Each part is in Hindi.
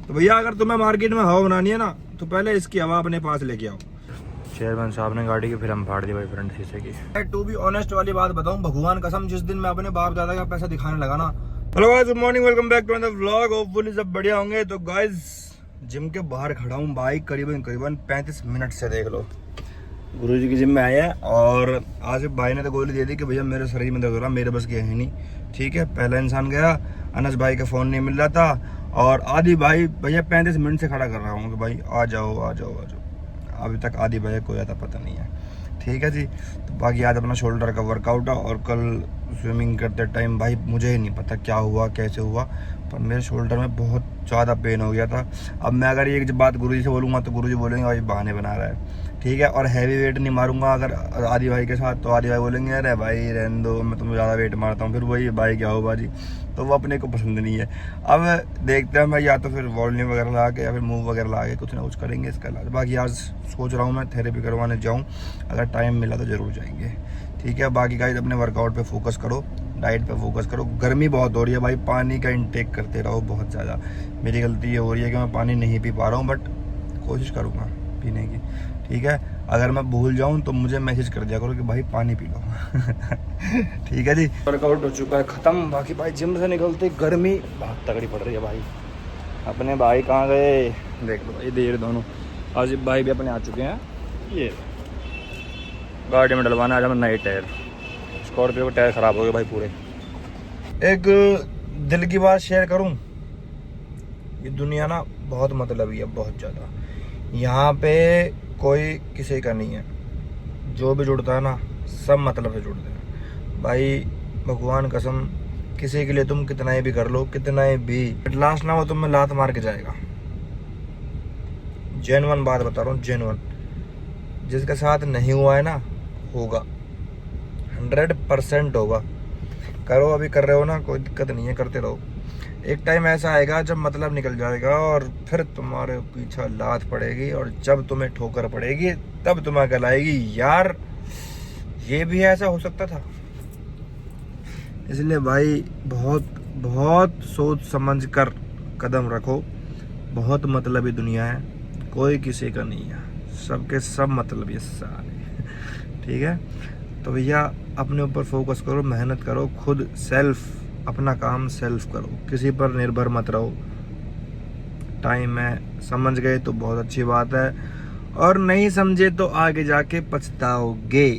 तो भैया अगर तुम्हें मार्केट में हवा बनानी है ना तो पहले इसकी हवा अपने पास लेके आओ। चेयरमैन साहब ने गाड़ी की फिर हम फाड़ दी भाई फ्रंट शीशे की। टू बी ऑनेस्ट वाली बात बताऊं, भगवान कसम जिस दिन मैं अपने बाप दादा का पैसा दिखाने लगा ना। Hello guys, good morning, welcome back to another vlog. Hopefully सब बढ़िया होंगे। तो गाइस जिम के बाहर खड़ा हूँ, बाइक करीबन 35 मिनट से, देख लो। गुरुजी की जिम में आए हैं और आज भाई ने तो गोली दे दी कि भैया मेरे शरीर में दर्द हो रहा, मेरे बस के है नहीं। ठीक है, पहला इंसान गया, अनस भाई का फ़ोन नहीं मिल रहा था और आदि भाई भैया 35 मिनट से खड़ा कर रहा हूँ कि भाई आ जाओ आ जाओ आ जाओ। अभी तक आदि भाई कोई आता पता नहीं है। ठीक है जी। तो बाकी आज अपना शोल्डर का वर्कआउट है और कल स्विमिंग करते टाइम भाई मुझे ही नहीं पता क्या हुआ कैसे हुआ, पर मेरे शोल्डर में बहुत ज़्यादा पेन हो गया था। अब मैं अगर ये बात गुरुजी से बोलूँगा तो गुरुजी बोलेंगे भाई बहाने बना रहा है। ठीक है, और हैवी वेट नहीं मारूंगा अगर आदि भाई के साथ, तो आदि भाई बोलेंगे अरे भाई रहने दो, मैं तुम्हें ज़्यादा वेट मारता हूँ, फिर वही भाई क्या हो बाजी, तो वो अपने को पसंद नहीं है। अब देखते हैं, मैं या तो फिर वॉल्यूम वगैरह ला के या फिर मूव वगैरह ला के कुछ ना कुछ करेंगे इसका इलाज। बाकी आज सोच रहा हूँ मैं थेरेपी करवाने जाऊँ, अगर टाइम मिला तो ज़रूर जाएंगे। ठीक है, बाकी गाइस अपने वर्कआउट पे फोकस करो, डाइट पे फोकस करो। गर्मी बहुत हो रही है भाई, पानी का इंटेक करते रहो बहुत ज़्यादा। मेरी गलती ये हो रही है कि मैं पानी नहीं पी पा रहा हूँ, बट कोशिश करूँगा पीने की। ठीक है, अगर मैं भूल जाऊँ तो मुझे मैसेज कर दिया करो कि भाई पानी पी लो। ठीक है जी, वर्कआउट हो चुका है ख़त्म। बाकी भाई जिम से निकलते गर्मी बहुत तगड़ी पड़ रही है भाई। अपने भाई कहाँ गए देख लो भाई, देर दोनों। आसिफ भाई भी अपने आ चुके हैं। ये गाड़ी में डलवाना आज हमें नए टायर, स्कॉर्पियो के टायर ख़राब हो गए भाई पूरे। एक दिल की बात शेयर करूं, ये दुनिया ना बहुत मतलबी है, बहुत ज़्यादा। यहाँ पे कोई किसी का नहीं है, जो भी जुड़ता है ना सब मतलब से जुड़ते हैं भाई। भगवान कसम, किसी के लिए तुम कितना ही भी कर लो, कितना ही भी, लास्ट ना वो तुम्हें लात मार के जाएगा। जेन्युइन बात बता रहा हूँ, जेन्युइन। जिसके साथ नहीं हुआ है ना, होगा 100% होगा। करो, अभी कर रहे हो ना, कोई दिक्कत नहीं है, करते रहो। एक टाइम ऐसा आएगा जब मतलब निकल जाएगा और फिर तुम्हारे पीछे लात पड़ेगी, और जब तुम्हें ठोकर पड़ेगी तब तुम्हें अकल आएगी यार ये भी ऐसा हो सकता था। इसलिए भाई बहुत बहुत सोच समझ कर कदम रखो। बहुत मतलबी दुनिया है, कोई किसी का नहीं है, सबके सब मतलबी सारे। ठीक है, तो भैया अपने ऊपर फोकस करो, मेहनत करो, खुद सेल्फ अपना काम सेल्फ करो, किसी पर निर्भर मत रहो। टाइम है, समझ गए तो बहुत अच्छी बात है, और नहीं समझे तो आगे जाके पछताओगे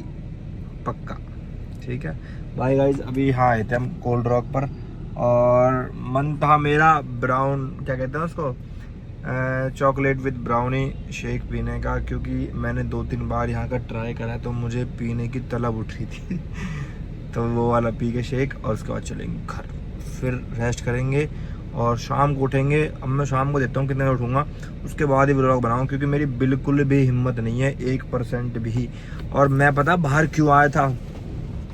पक्का। ठीक है भाई। गाइस अभी हाँ आए थे हम कोल्ड रॉक पर, और मन था मेरा ब्राउन, क्या कहते हैं उसको, चॉकलेट विद ब्राउनी शेक पीने का, क्योंकि मैंने 2-3 बार यहाँ का ट्राई करा तो मुझे पीने की तलब उठ रही थी। तो वो वाला पी के शेक, और उसके बाद चलेंगे घर, फिर रेस्ट करेंगे और शाम को उठेंगे। अब मैं शाम को देखता हूँ कितने बजे उठूँगा, उसके बाद ही व्लॉग बनाऊँ, क्योंकि मेरी बिल्कुल भी हिम्मत नहीं है 1% भी। और मैं पता बाहर क्यों आया था,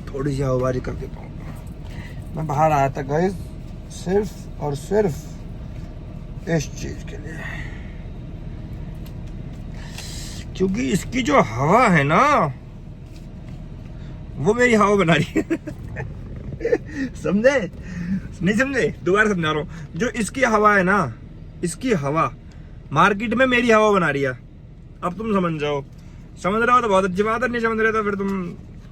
थोड़ी सी हवाबाजी कर देता हूँ। मैं बाहर आया था गाइस सिर्फ और सिर्फ इस चीज़ के लिए, क्योंकि इसकी जो हवा है ना वो मेरी हवा बना रही है। समझे नहीं समझे, दोबारा समझा रहा हूँ। जो इसकी हवा है ना, इसकी हवा मार्केट में मेरी हवा बना रही है। अब तुम समझ जाओ, समझ रहे हो तो बहुत अच्छी बात है, नहीं समझ रहे तो फिर तुम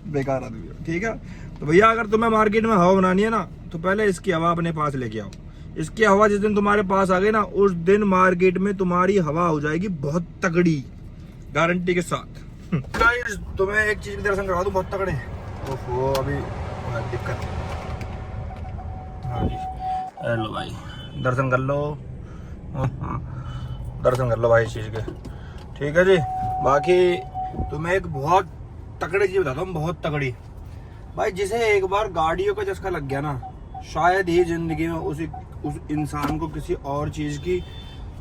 बेकार आदमी हो। ठीक है, तो भैया अगर तुम्हें मार्केट में हवा बनानी है ना तो पहले इसकी हवा अपने पास लेके आओ। इसकी हवा जिस दिन तुम्हारे पास आ गई ना, उस दिन मार्केट में तुम्हारी हवा हो जाएगी बहुत तगड़ी, गारंटी के साथ। गाइस तुम्हें एक चीज की दर्शन करवा दूं बहुत तगड़े। ओहो अभी दिक्कत। हाँ जी, हेलो भाई, दर्शन कर लो। दर्शन कर लो भाई इस चीज के। ठीक है जी। बाकी तुम्हें एक बहुत तगड़ी चीज बताता हूँ, बहुत तगड़ी भाई। जिसे एक बार गाड़ियों का चस्का लग गया ना, शायद ही जिंदगी में उस इंसान को किसी और चीज की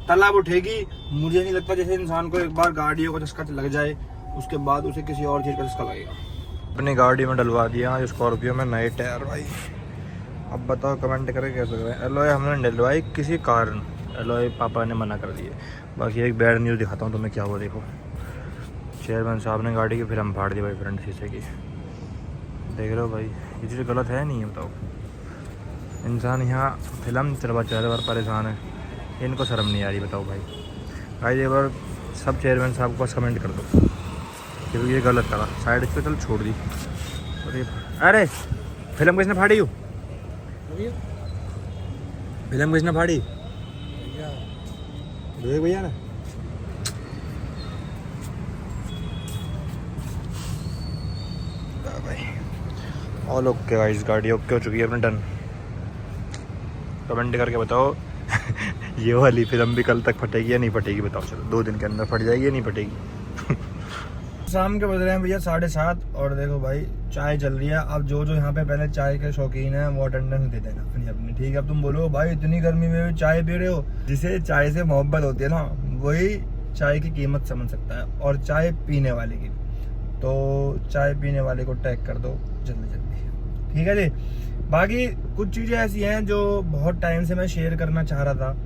तलब उठेगी। मुझे नहीं लगता जैसे इंसान को एक बार गाड़ियों का चस्का लग जाए उसके बाद उसे किसी और चीज का चस्का लगेगा। अपनी गाड़ी में डलवा दिया स्कॉर्पियो में नए टायर भाई। अब बताओ कमेंट करके कैसे करें। एलॉय हमने डलवाई किसी कारण, एलॉय पापा ने मना कर दिए। बाकी एक बैड न्यूज़ दिखाता हूँ तुम्हें क्या हुआ, देखो। चेयरमैन साहब ने गाड़ी की फिर हम फाड़ दी भाई फ्रंट शीशे की, देख रहे हो भाई। ये चीज़ गलत है नहीं है बताओ। इंसान यहाँ फिल्म चलवा चाह रहे बार परेशान है, इनको शर्म नहीं आ रही, बताओ भाई। भाई एक बार सब चेयरमैन साहब को बस कमेंट कर दो कि ये गलत करा, साइड पे चल छोड़ दी। अरे फिल्म किसने फाड़ी? फिल्म किसने फाड़ी? भैया ना भाई। ऑल ओके गाइस, गाड़ी ओके हो चुकी है अपने, डन। कमेंट करके बताओ ये वाली फिल्म भी कल तक फटेगी या नहीं फटेगी, बताओ। चलो 2 दिन के अंदर फट जाएगी या नहीं फटेगी। शाम के बज रहे हैं भैया 7:30 और देखो भाई चाय चल रही है। अब जो यहाँ पे पहले चाय के शौकीन है वो अटेंडेंस दे देना अपनी। ठीक है, अब तुम बोलो भाई इतनी गर्मी में भी चाय पी रहे हो। जिसे चाय से मोहब्बत होती है ना, वही चाय की कीमत समझ सकता है, और चाय पीने वाले की। तो चाय पीने वाले को टैग कर दो जल्दी जल्दी, ठीक है जी। बाकी कुछ चीज़ें ऐसी हैं जो बहुत टाइम से मैं शेयर करना चाह रहा था।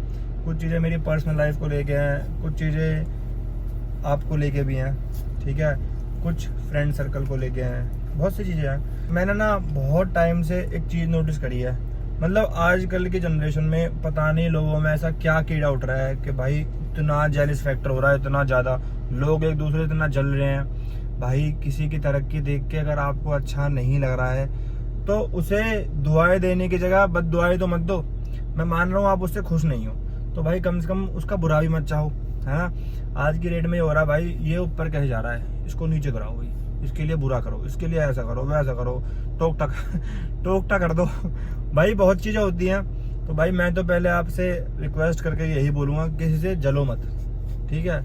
कुछ चीज़ें मेरी पर्सनल लाइफ को लेके हैं, कुछ चीज़ें आपको लेके भी हैं, ठीक है, कुछ फ्रेंड सर्कल को लेके हैं, बहुत सी चीज़ें हैं। मैंने ना बहुत टाइम से एक चीज़ नोटिस करी है, मतलब आजकल की जनरेशन में पता नहीं लोगों में ऐसा क्या कीड़ा उठ रहा है कि भाई इतना जेलिस फैक्टर हो रहा है, इतना ज़्यादा लोग एक दूसरे से इतना जल रहे हैं। भाई किसी की तरक्की देख के अगर आपको अच्छा नहीं लग रहा है तो उसे दुआएं देने की जगह बद दुआएं तो मत दो। मैं मान रहा हूँ आप उससे खुश नहीं हो, तो भाई कम से कम उसका बुरा भी मत चाहो, है ना। आज की डेट में ये हो रहा है भाई, ये ऊपर कैसे जा रहा है, इसको नीचे कराओ भाई, इसके लिए बुरा करो, इसके लिए ऐसा करो वैसा करो, टोकटा कर दो भाई। बहुत चीज़ें होती हैं। तो भाई मैं तो पहले आपसे रिक्वेस्ट करके यही बोलूँगा, किसी से जलो मत, ठीक है।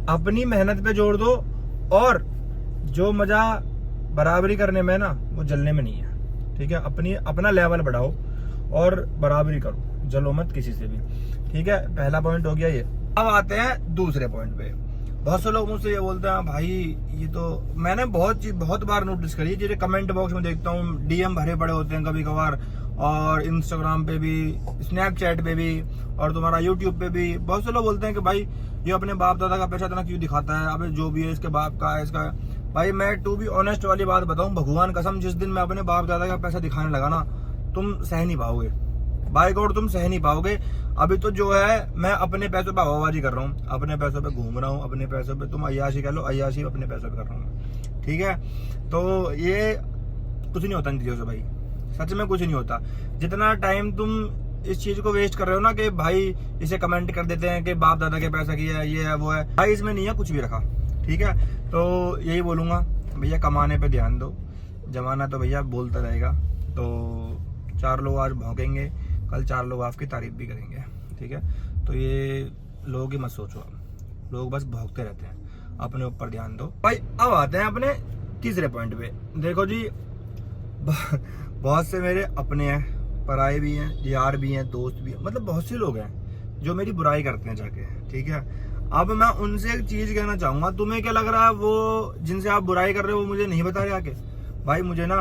अपनी मेहनत पे जोड़ दो, और जो मज़ा बराबरी करने में ना वो जलने में नहीं है, ठीक है। अपना लेवल बढ़ाओ और बराबरी करो, जलो मत किसी से भी, ठीक है। पहला पॉइंट हो गया ये। अब आते हैं दूसरे पॉइंट पे। बहुत से लोग मुझसे ये बोलते हैं भाई, ये तो मैंने बहुत बार नोटिस करी है, जैसे कमेंट बॉक्स में देखता हूँ डीएम भरे पड़े होते हैं कभी कभार, और इंस्टाग्राम पे भी, स्नैपचैट पे भी, और तुम्हारा यूट्यूब पे भी। बहुत से लोग बोलते हैं कि भाई ये अपने बाप दादा का पैसा इतना क्यों दिखाता है, अबे जो भी है इसके बाप का है, इसका। भाई मैं टू बी ऑनेस्ट वाली बात बताऊं, भगवान कसम, जिस दिन मैं अपने बाप दादा का पैसा दिखाने लगा ना, तुम सह नहीं पाओगे, बाय गॉड तुम सह नहीं पाओगे। अभी तो जो है मैं अपने पैसों पे हवाबाजी कर रहा हूँ, अपने पैसों पे घूम रहा हूँ, अपने पैसों पे, तुम अय्याशी कह लो, अय्याशी अपने पैसों पे कर रहा हूँ, ठीक है। तो ये कुछ नहीं होता इन चीज़ों से भाई, सच में कुछ नहीं होता। जितना टाइम तुम इस चीज को वेस्ट कर रहे हो ना कि भाई इसे कमेंट कर देते हैं कि बाप दादा के पैसा की है, ये है वो है, भाई इसमें नहीं है कुछ भी रखा, ठीक है। तो यही बोलूंगा भैया, कमाने पे ध्यान दो, जमाना तो भैया बोलता रहेगा। तो 4 लोग आज भौंकेंगे, कल 4 लोग आपकी तारीफ भी करेंगे, ठीक है। तो ये लोग ही मत सोचो, आप लोग बस भौंकते रहते हैं, अपने ऊपर ध्यान दो भाई। अब आते हैं अपने तीसरे पॉइंट पे। देखो जी बहुत से मेरे अपने हैं, पराए भी हैं, यार भी हैं, दोस्त भी हैं, मतलब बहुत से लोग हैं जो मेरी बुराई करते हैं जाके, ठीक है। अब मैं उनसे एक चीज कहना चाहूंगा, तुम्हें क्या लग रहा है वो जिनसे आप बुराई कर रहे हो वो मुझे नहीं बता रहे आके? भाई मुझे ना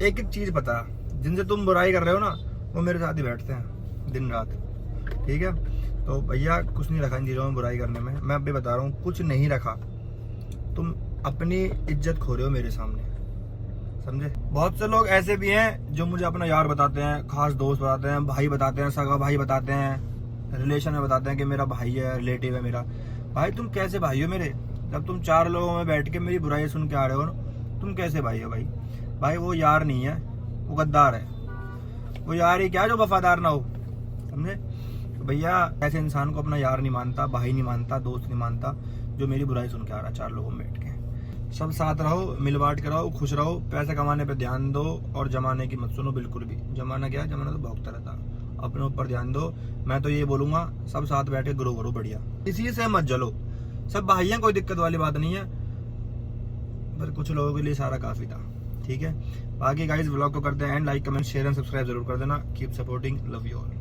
एक एक चीज पता है, जिनसे तुम बुराई कर रहे हो ना वो मेरे साथ ही बैठते हैं दिन रात, ठीक है। तो भैया कुछ नहीं रखा इन चीजों में बुराई करने में, मैं अभी बता रहा हूँ कुछ नहीं रखा। तुम अपनी इज्जत खो रहे हो मेरे सामने, समझे। बहुत से लोग ऐसे भी हैं जो मुझे अपना यार बताते हैं, खास दोस्त बताते हैं, भाई बताते हैं, सगा भाई बताते हैं, रिलेशन में बताते हैं कि मेरा भाई है, रिलेटिव है मेरा। भाई तुम कैसे भाई हो मेरे, जब तुम 4 लोगों में बैठ के मेरी बुराई सुन के आ रहे हो ना, तुम कैसे भाई हो? भाई वो यार नहीं है, वो गद्दार है। वो यार ही क्या जो वफादार ना हो, समझे। तो भैया ऐसे इंसान को अपना यार नहीं मानता, भाई नहीं मानता, दोस्त नहीं मानता, जो मेरी बुराई सुन के आ रहा है 4 लोगों में बैठ के। सब साथ रहो, मिल बांट के रहो, खुश रहो, पैसे कमाने पे ध्यान दो, और जमाने की मत सुनो बिल्कुल भी। जमाना क्या है, जमाना तो भौंकता रहता, अपने ऊपर ध्यान दो। मैं तो ये बोलूंगा सब साथ बैठ के ग्रो करो बढ़िया, किसी से मत जलो, सब भाई हैं, कोई दिक्कत वाली बात नहीं है, पर कुछ लोगों के लिए सारा काफी था, ठीक है। बाकी गाइस व्लॉग को करते हैं and, like comment share and subscribe जरूर कर देना। Keep supporting, love you all.